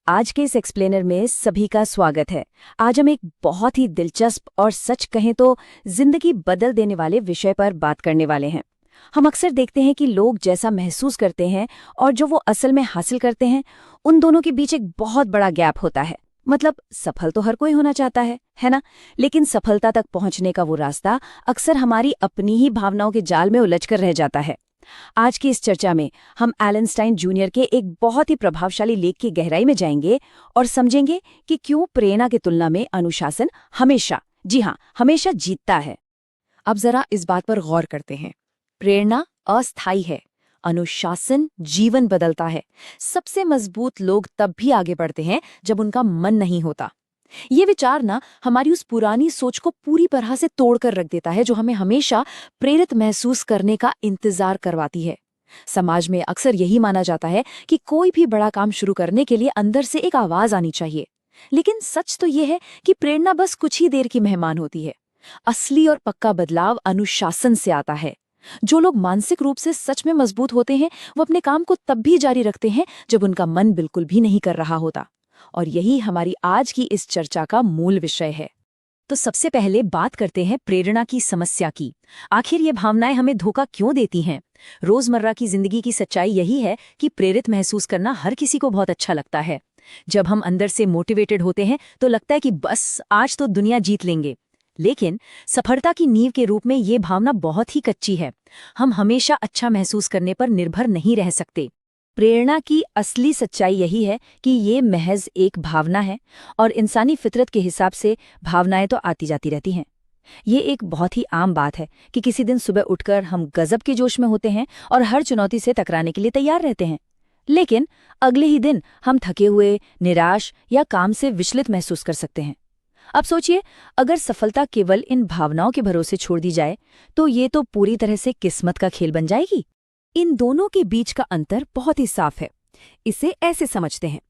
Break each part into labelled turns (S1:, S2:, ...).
S1: आज के इस एक्सप्लेनर में सभी का स्वागत है। आज हम एक बहुत ही दिलचस्प और सच कहें तो जिंदगी बदल देने वाले विषय पर बात करने वाले हैं। हम अक्सर देखते हैं कि लोग जैसा महसूस करते हैं और जो वो असल में हासिल करते हैं, उन दोनों के बीच एक बहुत बड़ा गैप होता है। मतलब सफल तो हर कोई होना चाहता है ना? लेकिन सफलता तक पहुंचने का वो रास्ता अक्सर हमारी अपनी ही भावनाओं के जाल में उलझकर रह जाता है। आज की इस चर्चा में हम एलेनस्टाइन जूनियर के एक बहुत ही प्रभावशाली लेख की गहराई में जाएंगे और समझेंगे कि क्यों प्रेरणा की तुलना में अनुशासन हमेशा, जी हाँ, हमेशा जीतता है। अब जरा इस बात पर गौर करते हैं। प्रेरणा अस्थायी है, अनुशासन जीवन बदलता है। सबसे मजबूत लोग तब भी आगे बढ़ते हैं जब उनका मन नहीं होता। ये विचार ना हमारी उस पुरानी सोच को पूरी तरह से तोड़कर रख देता है जो हमें हमेशा प्रेरित महसूस करने का इंतजार करवाती है। समाज में अक्सर यही माना जाता है कि कोई भी बड़ा काम शुरू करने के लिए अंदर से एक आवाज आनी चाहिए। लेकिन सच तो ये है कि प्रेरणा बस कुछ ही देर की मेहमान होती है। असली और पक्का बदलाव अनुशासन से आता है। जो लोग मानसिक रूप से सच में मजबूत होते हैं, वो अपने काम को तब भी जारी रखते हैं जब उनका मन बिल्कुल भी नहीं कर रहा होता। और यही हमारी आज की इस चर्चा का मूल विषय है। तो सबसे पहले बात करते हैं प्रेरणा की समस्या की। आखिर ये भावनाएं हमें धोखा क्यों देती हैं? रोजमर्रा की जिंदगी की सच्चाई यही है कि प्रेरित महसूस करना हर किसी को बहुत अच्छा लगता है। जब हम अंदर से मोटिवेटेड होते हैं तो लगता है कि बस आज तो दुनिया जीत लेंगे। लेकिन सफलता की नींव के रूप में ये भावना बहुत ही कच्ची है। हम हमेशा अच्छा महसूस करने पर निर्भर नहीं रह सकते। प्रेरणा की असली सच्चाई यही है कि ये महज एक भावना है और इंसानी फितरत के हिसाब से भावनाएं तो आती जाती रहती हैं। ये एक बहुत ही आम बात है कि किसी दिन सुबह उठकर हम गजब के जोश में होते हैं और हर चुनौती से टकराने के लिए तैयार रहते हैं। लेकिन अगले ही दिन हम थके हुए, निराश या काम से विचलित महसूस कर सकते हैं। अब सोचिए, अगर सफलता केवल इन भावनाओं के भरोसे छोड़ दी जाए तो ये तो पूरी तरह से किस्मत का खेल बन जाएगी। इन दोनों के बीच का अंतर बहुत ही साफ है। इसे ऐसे समझते हैं,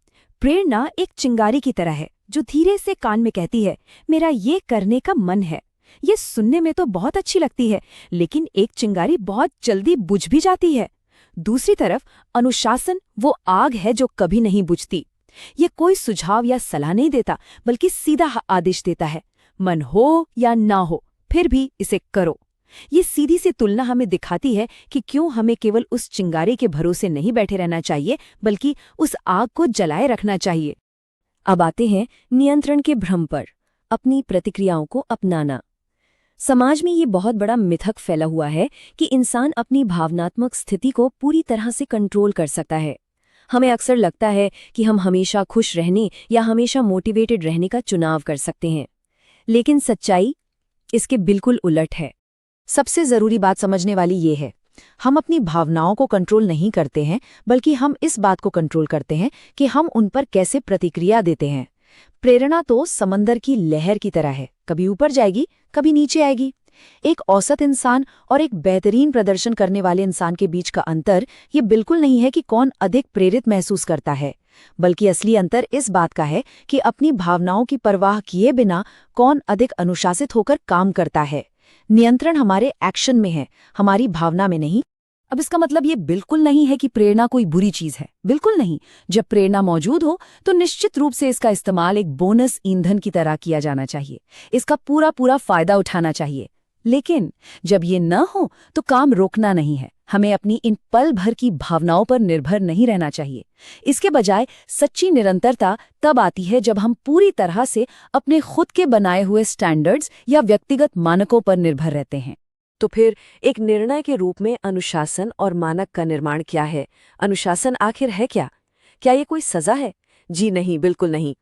S1: प्रेरणा एक चिंगारी की तरह है जो धीरे से कान में कहती है, मेरा ये करने का मन है। ये सुनने में तो बहुत अच्छी लगती है, लेकिन एक चिंगारी बहुत जल्दी बुझ भी जाती है। दूसरी तरफ अनुशासन वो आग है जो कभी नहीं बुझती। ये कोई सुझाव या सलाह नहीं देता, बल्कि सीधा आदेश देता है, मन हो या ना हो फिर भी इसे करो। ये सीधी सी तुलना हमें दिखाती है कि क्यों हमें केवल उस चिंगारी के भरोसे नहीं बैठे रहना चाहिए, बल्कि उस आग को जलाए रखना चाहिए। अब आते हैं नियंत्रण के भ्रम पर, अपनी प्रतिक्रियाओं को अपनाना। समाज में ये बहुत बड़ा मिथक फैला हुआ है कि इंसान अपनी भावनात्मक स्थिति को पूरी तरह से कंट्रोल कर सकता है। हमें अक्सर लगता है कि हम हमेशा खुश रहने या हमेशा मोटिवेटेड रहने का चुनाव कर सकते हैं। लेकिन सच्चाई इसके बिल्कुल उलट है। सबसे जरूरी बात समझने वाली ये है, हम अपनी भावनाओं को कंट्रोल नहीं करते हैं, बल्कि हम इस बात को कंट्रोल करते हैं कि हम उन पर कैसे प्रतिक्रिया देते हैं। प्रेरणा तो समंदर की लहर की तरह है, कभी ऊपर जाएगी, कभी नीचे आएगी। एक औसत इंसान और एक बेहतरीन प्रदर्शन करने वाले इंसान के बीच का अंतर ये बिल्कुल नहीं है कि कौन अधिक प्रेरित महसूस करता है, बल्कि असली अंतर इस बात का है कि अपनी भावनाओं की परवाह किए बिना कौन अधिक अनुशासित होकर काम करता है। नियंत्रण हमारे एक्शन में है, हमारी भावना में नहीं। अब इसका मतलब ये बिल्कुल नहीं है कि प्रेरणा कोई बुरी चीज है, बिल्कुल नहीं। जब प्रेरणा मौजूद हो तो निश्चित रूप से इसका इस्तेमाल एक बोनस ईंधन की तरह किया जाना चाहिए, इसका पूरा फायदा उठाना चाहिए। लेकिन जब ये न हो तो काम रोकना नहीं है, हमें अपनी इन पल भर की भावनाओं पर निर्भर नहीं रहना चाहिए। इसके बजाय सच्ची निरंतरता तब आती है जब हम पूरी तरह से अपने खुद के बनाए हुए स्टैंडर्ड्स या व्यक्तिगत मानकों पर निर्भर रहते हैं। तो फिर एक निर्णय के रूप में अनुशासन और मानक का निर्माण क्या है? अनुशासन आखिर है क्या? क्या ये कोई सजा है? जी नहीं, बिल्कुल नहीं।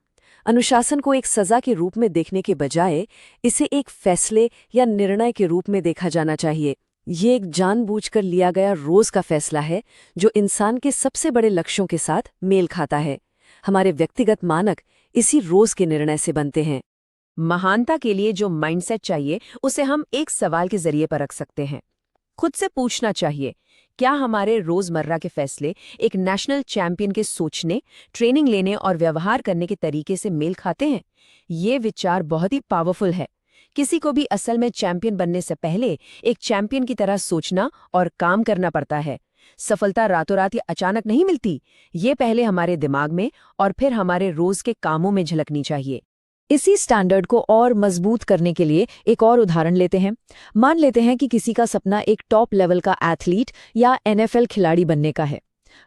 S1: अनुशासन को एक सजा के रूप में देखने के बजाय इसे एक फैसले या निर्णय के रूप में देखा जाना चाहिए। ये एक जानबूझकर लिया गया रोज का फैसला है जो इंसान के सबसे बड़े लक्ष्यों के साथ मेल खाता है। हमारे व्यक्तिगत मानक इसी रोज के निर्णय से बनते हैं। महानता के लिए जो माइंडसेट चाहिए उसे हम एक सवाल के जरिए पर रख सकते हैं। खुद से पूछना चाहिए, क्या हमारे रोजमर्रा के फैसले एक नेशनल चैंपियन के सोचने, ट्रेनिंग लेने और व्यवहार करने के तरीके से मेल खाते हैं? ये विचार बहुत ही पावरफुल है। किसी को भी असल में चैंपियन बनने से पहले एक चैंपियन की तरह सोचना और काम करना पड़ता है। सफलता रातों रात या अचानक नहीं मिलती, ये पहले हमारे दिमाग में और फिर हमारे रोज के कामों में झलकनी चाहिए। इसी स्टैंडर्ड को और मजबूत करने के लिए एक और उदाहरण लेते हैं। मान लेते हैं कि किसी का सपना एक टॉप लेवल का एथलीट या NFL खिलाड़ी बनने का है।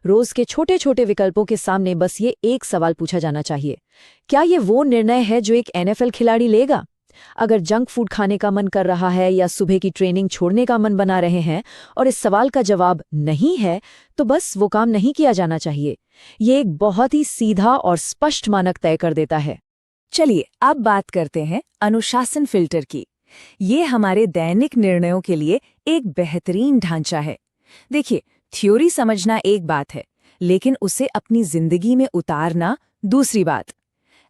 S1: रोज के छोटे छोटे विकल्पों के सामने बस ये एक सवाल पूछा जाना चाहिए, क्या ये वो निर्णय है जो एक NFL खिलाड़ी लेगा? अगर जंक फूड खाने का मन कर रहा है या सुबह की ट्रेनिंग छोड़ने का मन बना रहे हैं और इस सवाल का जवाब नहीं है, तो बस वो काम नहीं किया जाना चाहिए। ये एक बहुत ही सीधा और स्पष्ट मानक तय कर देता है। चलिए अब बात करते हैं अनुशासन फिल्टर की। ये हमारे दैनिक निर्णयों के लिए एक बेहतरीन ढांचा है। देखिए, थ्योरी समझना एक बात है, लेकिन उसे अपनी जिंदगी में उतारना दूसरी बात।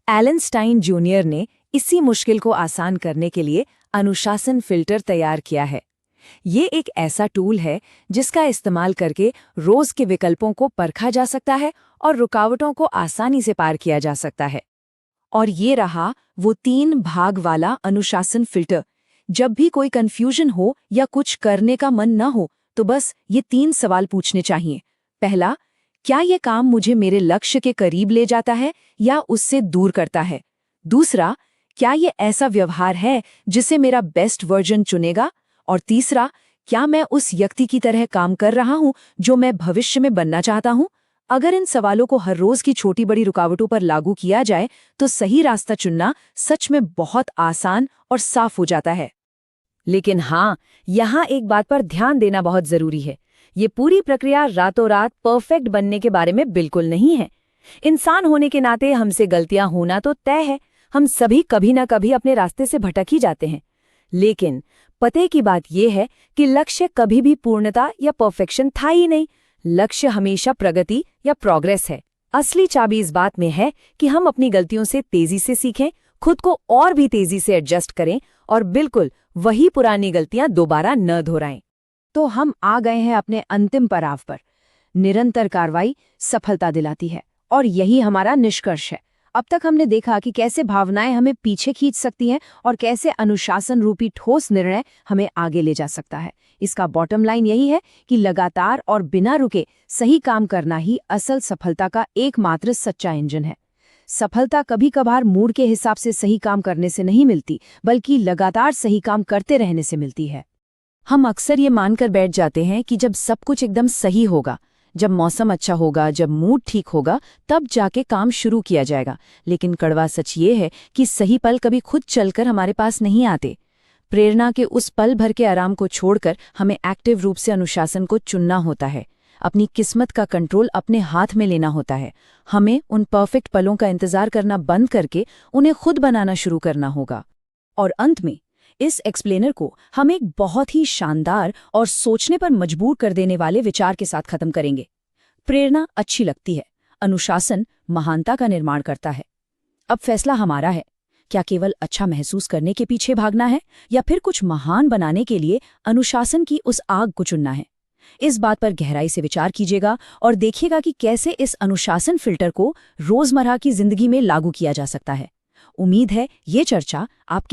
S1: एलन स्टाइन जूनियर ने इसी मुश्किल को आसान करने के लिए अनुशासन फिल्टर तैयार किया है। ये एक ऐसा टूल है जिसका इस्तेमाल करके रोज के विकल्पों को परखा जा सकता है और रुकावटों को आसानी से पार किया जा सकता है। और ये रहा वो 3 भाग वाला अनुशासन फिल्टर। जब भी कोई कंफ्यूजन हो या कुछ करने का मन न हो, तो बस ये 3 सवाल पूछने चाहिए। पहला, क्या ये काम मुझे मेरे लक्ष्य के करीब ले जाता है या उससे दूर करता है? दूसरा, क्या ये ऐसा व्यवहार है जिसे मेरा बेस्ट वर्जन चुनेगा? और तीसरा, क्या मैं उस व्यक्ति की तरह काम कर रहा हूं जो मैं भविष्य में बनना चाहता हूं? अगर इन सवालों को हर रोज की छोटी बड़ी रुकावटों पर लागू किया जाए, तो सही रास्ता चुनना सच में बहुत आसान और साफ हो जाता है। लेकिन हाँ, यहाँ एक बात पर ध्यान देना बहुत जरूरी है। ये पूरी प्रक्रिया रातों रात परफेक्ट बनने के बारे में बिल्कुल नहीं है। इंसान होने के नाते हमसे गलतियां होना तो तय है। हम सभी कभी ना कभी अपने रास्ते से भटक ही जाते हैं। लेकिन पते की बात यह है कि लक्ष्य कभी भी पूर्णता या परफेक्शन था ही नहीं। लक्ष्य हमेशा प्रगति या प्रोग्रेस है। असली चाबी इस बात में है कि हम अपनी गलतियों से तेजी से सीखें, खुद को और भी तेजी से एडजस्ट करें और बिल्कुल वही पुरानी गलतियां दोबारा न दोहराएं। तो हम आ गए हैं अपने अंतिम पड़ाव पर। निरंतर कार्रवाई सफलता दिलाती है, और यही हमारा निष्कर्ष है। अब तक हमने देखा कि कैसे भावनाएं हमें पीछे खींच सकती हैं और कैसे अनुशासन रूपी ठोस निर्णय हमें आगे ले जा सकता है। इसका बॉटम लाइन यही है कि लगातार और बिना रुके सही काम करना ही असल सफलता का एकमात्र सच्चा इंजन है। सफलता कभी कभार मूड के हिसाब से सही काम करने से नहीं मिलती, बल्कि लगातार सही काम करते रहने से मिलती है। हम अक्सर ये मानकर बैठ जाते हैं कि जब सब कुछ एकदम सही होगा, जब मौसम अच्छा होगा, जब मूड ठीक होगा, तब जाके काम शुरू किया जाएगा। लेकिन कड़वा सच ये है कि सही पल कभी खुद चलकर हमारे पास नहीं आते। प्रेरणा के उस पल भर के आराम को छोड़कर हमें एक्टिव रूप से अनुशासन को चुनना होता है। अपनी किस्मत का कंट्रोल अपने हाथ में लेना होता है। हमें उन परफेक्ट पलों का इंतजार करना बंद करके उन्हें खुद बनाना शुरू करना होगा। और अंत में इस एक्सप्लेनर को हम एक बहुत ही शानदार और सोचने पर मजबूर कर देने वाले विचार के साथ खत्म करेंगे। प्रेरणा अच्छी लगती है, अनुशासन महानता का निर्माण करता है। अब फैसला हमारा है, क्या केवल अच्छा महसूस करने के पीछे भागना है या फिर कुछ महान बनाने के लिए अनुशासन की उस आग को चुनना है। इस बात पर गहराई से विचार कीजिएगा और देखिएगा कि कैसे इस अनुशासन फिल्टर को रोजमर्रा की जिंदगी में लागू किया जा सकता है। उम्मीद है ये चर्चा आपके